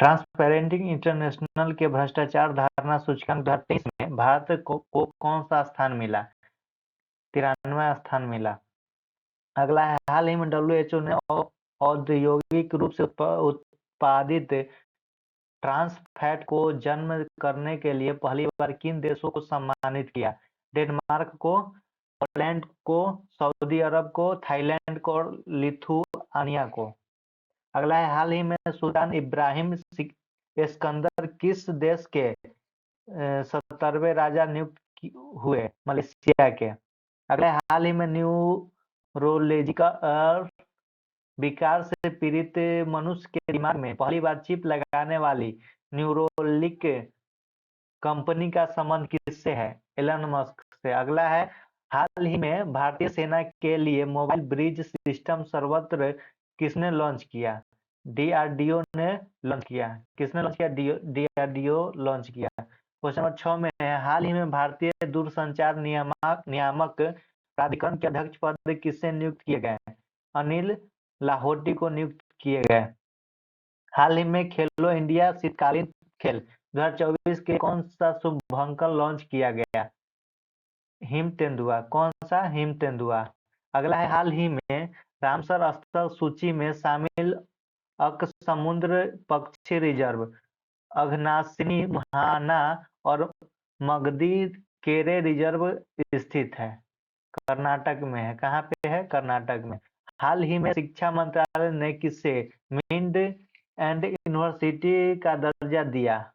Transparency international के भ्रष्टाचार धारणा सूचकांक 2023 में भारत को कौन सा स्थान मिला? 93वां स्थान मिला। अगला है, हाल ही में WHO ने औद्योगिक रूप से उत्पादित ट्रांस फैट को जन्म करने के लिए पहली बार किन देशों को सम्मानित किया? डेनमार्क को, पोलैंड को, सऊदी अरब को, थाईलैंड को और लिथुआनिया को। अगला है, हाल ही में सुल्तान इब्राहिम सिकंदर किस देश के 70वें राजा नियुक्त हुए? मलेशिया के। अगला है, हाल ही में न्यूरोलॉजिकल विकार से पीड़ित मनुष्य के दिमाग में पहली बार चिप लगाने वाली न्यूरोलिंक कंपनी का संबंध किससे है? एलन मस्क से। अगला है, हाल ही में भारतीय सेना के लिए मोबाइल ब्रिज सिस्टम सर्वत्र किसने लॉन्च किया? डीआरडीओ ने लॉन्च किया। किसने लॉन्च किया? डीआरडीओ लॉन्च किया। क्वेश्चन नंबर 6 में है, हाल ही में भारतीय दूरसंचार नियामक प्राधिकरण के अध्यक्ष पद किससे नियुक्त किए गए? अनिल लाहोटी को नियुक्त किए गए। हाल ही में खेलो इंडिया शीतकालीन खेल 2024 के कौन सा शुभंकर लॉन्च किया गया? हिम तेंदुआ। कौन सा? हिम तेंदुआ। अगला है, हाल ही में रामसर स्थल सूची में शामिल अकसमुद्र पक्षी रिजर्व अघनासिनी महाना और मगधी केरे रिजर्व स्थित है? कर्नाटक में है। कहाँ पे है? कर्नाटक में। हाल ही में शिक्षा मंत्रालय ने किसे मिड एंड यूनिवर्सिटी का दर्जा दिया?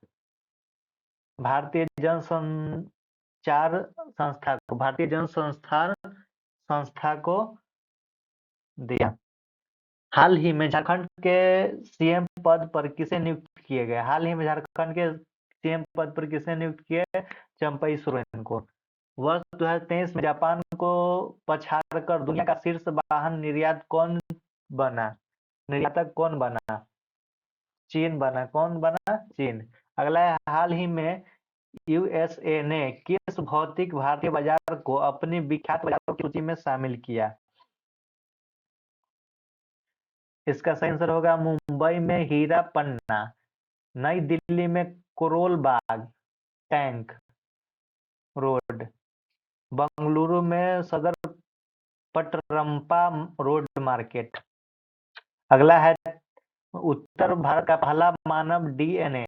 भारतीय जनसंचार संस्था को, भारतीय जन संस्थान संस्था को दिया। हाल ही में झारखंड के सीएम पद पर किसे नियुक्त किए गए? हाल ही में झारखंड के सीएम पद पर किसे नियुक्त किए? चंपई सोरेन को। वर्ष 2023 में जापान को पछाड़कर दुनिया का शीर्ष वाहन निर्यातक कौन बना? चीन बना। कौन बना? चीन। अगला है, हाल ही में यूएसए ने किस भौतिक भारतीय बाजार को अपनी विख्यात बाजारों की सूची में शामिल किया? इसका सही आंसर होगा मुंबई में हीरा पन्ना, नई दिल्ली में करोल बाग टैंक रोड, बंगलुरु में सदर पटरंपा रोड मार्केट। अगला है, उत्तर भारत का पहला मानव डीएनए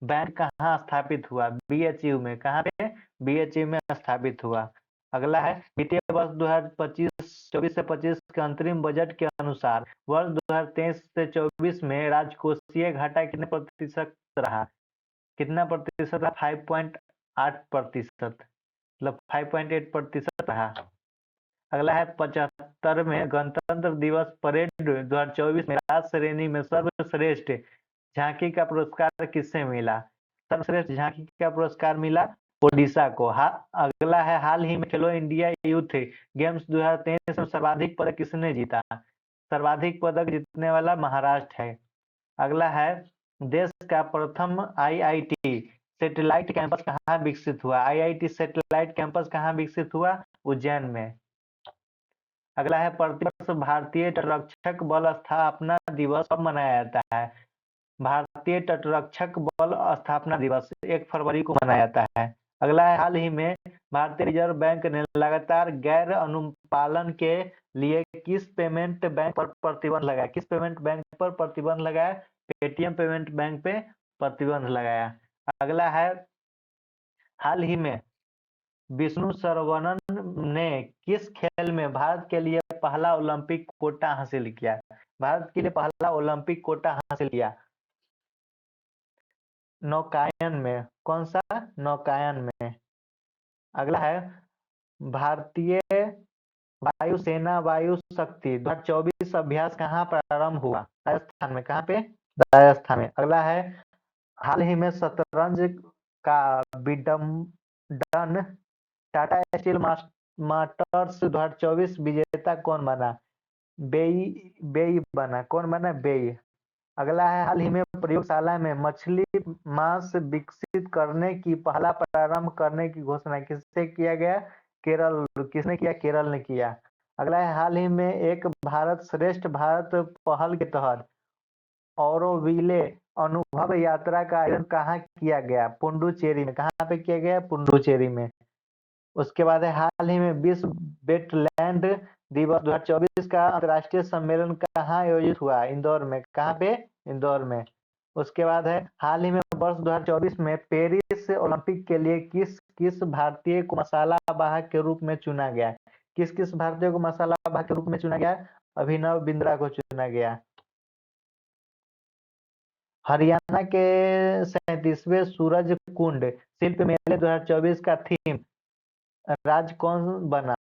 बैंक कहाँ स्थापित हुआ? बीएचयू में। कहाँ पे? बीएचयू में स्थापित हुआ। अगला है, वित्तीय वर्ष 2024 से 25 के अंतरिम बजट के अनुसार वर्ष 2023 से 24 में राजकोषीय घाटा कितने प्रतिशत रहा? कितना प्रतिशत रहा? 5.8%, मतलब 5.8% रहा। अगला है, 75वें गणतंत्र दिवस परेड 2024 में राज्य श्रेणी में सर्वश्रेष्ठ झांकी का पुरस्कार किससे मिला? सर्वश्रेष्ठ झांकी का पुरस्कार मिला ओडिशा को। अगला है, हाल ही में खेलो इंडिया यूथ गेम्स 2023 में सर्वाधिक पदक किसने जीता? सर्वाधिक पदक जीतने वाला महाराष्ट्र है। अगला है, देश का प्रथम आईआईटी सैटेलाइट कैंपस कहाँ विकसित हुआ? आईआईटी सैटेलाइट कैंपस कहाँ विकसित हुआ? उज्जैन में। अगला है, प्रतिवर्ष भारतीय तटरक्षक बल स्थापना दिवस कब मनाया जाता है? भारतीय तटरक्षक बल स्थापना दिवस 1 फरवरी को मनाया जाता है। अगला है, हाल ही में भारतीय रिजर्व बैंक ने लगातार गैर अनुपालन के लिए किस पेमेंट बैंक पर प्रतिबंध लगाया? किस पेमेंट बैंक पर प्रतिबंध लगाया? पेटीएम पेमेंट बैंक पे प्रतिबंध लगाया। अगला है, हाल ही में विष्णु सरवणन ने किस खेल में भारत के लिए पहला ओलंपिक कोटा हासिल किया? भारत के लिए पहला ओलंपिक कोटा हासिल किया नौकायन में। कौन सा? नौकायन में। अगला है, भारतीय वायुसेना वायु शक्ति 2024 अभ्यास कहाँ प्रारंभ हुआ? राजस्थान में। कहाँ पे? राजस्थान में। अगला है, हाल ही में शतरंज का विडम्बन टाटा स्टील मास्टर्स 2024 विजेता कौन बना? बेई बना। कौन बना? बेई। अगला है, हाल ही में प्रयोगशाला में मछली मांस विकसित करने की पहला प्रारंभ करने की घोषणा किससे किया गया? केरल। किसने किया? केरल ने किया। अगला है, हाल ही में एक भारत श्रेष्ठ भारत पहल के तहत ऑरोविले अनुभव यात्रा का आयोजन कहाँ किया गया? पुडुचेरी में। कहाँ पे किया गया? पुडुचेरी में। उसके बाद है हाल ही में विश्व वेटलैंड दिवस 2024 का अंतर्राष्ट्रीय सम्मेलन कहाँ आयोजित हुआ? इंदौर में। कहाँ पे? इंदौर में। उसके बाद है हाल ही में वर्ष 2024 में पेरिस ओलंपिक के लिए किस किस भारतीय को मसाला वाहक के रूप में चुना गया? किस किस भारतीय को मसाला वाहक के रूप में चुना गया? अभिनव बिंद्रा को चुना गया। हरियाणा के 37वें सूरज कुंड शिल्प मेले 2024 का थीम राज्य कौन बना?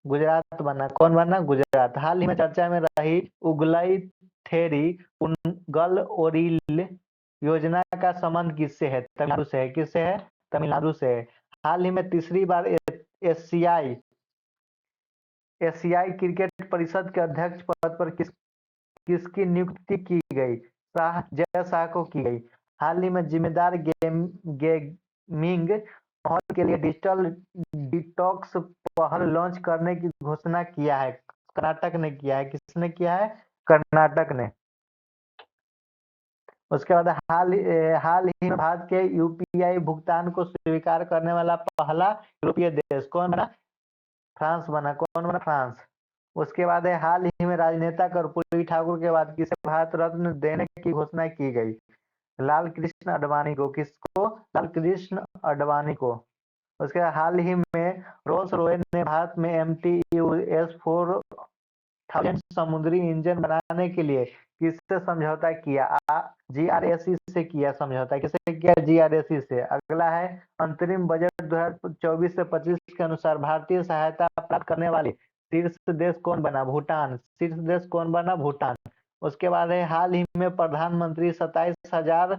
गुजरात बना। कौन बना? गुजरात। हाल ही में चर्चा में रही उगलई थेरी उनगल ओरिल योजना का संबंध किससे है? तमिलनाडु से है। किससे है? तमिलनाडु से है। हाल ही में तीसरी बार एशियाई एशियाई क्रिकेट परिषद के अध्यक्ष पद पर किसकी नियुक्ति की गई? जय शाह को की गई। हाल ही में जिम्मेदार गेमिंग माहौल के लिए डिजिटल डिटॉक्स पहल लॉन्च करने की घोषणा किया है। कर्नाटक ने किया है। किसने किया है? कर्नाटक ने। उसके बाद हाल ही में भारत के यूपीआई भुगतान को स्वीकार करने वाला पहला यूरोपीय देश कौन बना? फ्रांस बना। कौन बना? फ्रांस। उसके बाद है हाल ही में राजनेता कर्पूरी ठाकुर के बाद किसे भारत रत्न देने की घोषणा की गई? लाल कृष्ण आडवाणी को। किसको? लाल कृष्ण आडवाणी को। उसके बाद हाल ही में रोल्स रॉयस ने भारत में MTU S4000 समुद्री इंजन बनाने के लिए किससे समझौता किया? GRSE से किया समझौता। किससे किया? GRSE से। अगला है अंतरिम बजट 2024 से 25 के अनुसार भारतीय सहायता प्राप्त करने वाले शीर्ष देश कौन बना? भूटान। शीर्ष देश कौन बना? भूटान। उसके बाद है हाल ही में प्रधानमंत्री 27,000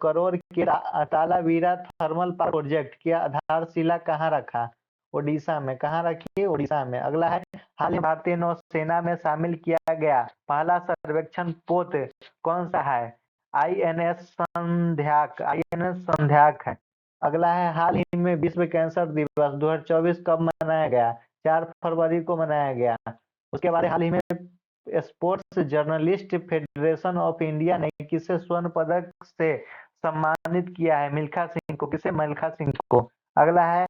करोड़ के तालावीरा थर्मल पावर प्रोजेक्ट की आधारशिला कहाँ रखा? ओडिशा में। कहाँ रखी? ओडिशा में। अगला है हाल ही भारतीय नौसेना में शामिल किया गया पहला सर्वेक्षण पोत कौन सा है? INS संध्याक है। अगला है हाल ही में विश्व कैंसर दिवस 2024 कब मनाया गया? 4 फरवरी को मनाया गया। उसके बाद हाल ही में sports journalist federation of India ने किसे स्वर्ण पदक से सम्मानित किया है? मिल्खा सिंह को। किसे? मिल्खा सिंह को। अगला है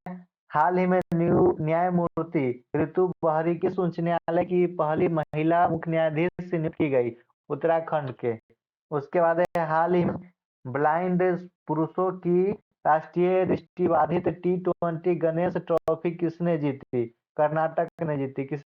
हाल ही में न्यायमूर्ति ऋतु बहरी किस उच्च न्यायालय की पहली महिला मुख्य न्यायाधीश नियुक्त की गई? उत्तराखंड के। उसके बाद है हाल ही में ब्लाइंड पुरुषों की राष्ट्रीय दृष्टिबाधित T20 गणेश ट्रॉफी किसने जीती? कर्नाटक ने जीती। किस